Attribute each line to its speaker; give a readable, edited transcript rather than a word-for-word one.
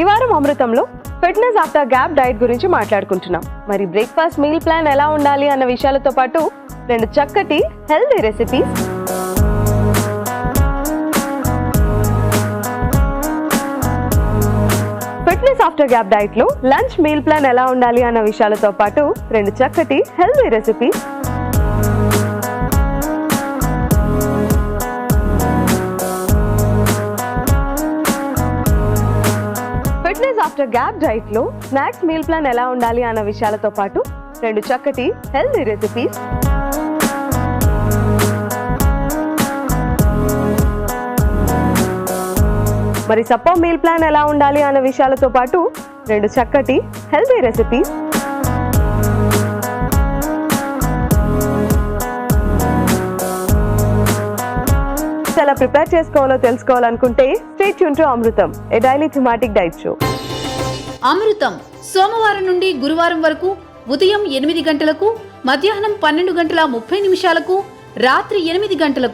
Speaker 1: ఈ వారం అమృతంలో fitness after gap diet గురించి మాట్లాడుకుంటున్నాం. మరి బ్రేక్ఫాస్ట్ మీల్ ప్లాన్ ఎలా ఉండాలి అన్న విషయాలతో పాటు 2 చక్కటి healthy recipes, fitness after gap diet లో లంచ్ మీల్ ప్లాన్ ఎలా ఉండాలి అన్న విషయాలతో పాటు 2 చక్కటి healthy recipes, fitness after gap diet లో స్నాక్స్ మీల్ ప్లాన్ ఎలా ఉండాలి అన్న విషయాలతో పాటు 2 చక్కటి హెల్తీ రెసిపీస్, మరి సప్పర్ మీల్ ప్లాన్ ఎలా ఉండాలి అన్న విషయాలతో పాటు 2 చక్కటి హెల్తీ రెసిపీస్, ఎలా ప్రిపేర్ చేసుకోవాలో తెలుసుకోవాలనుకుంటే stay tune to Amrutham, a daily thematic diet show.
Speaker 2: Amrutham సోమవారం నుండి గురువారం వరకు ఉదయం 8 గంటలకు, మధ్యాహ్నం 12:30 రాత్రి 8 గంటలకు.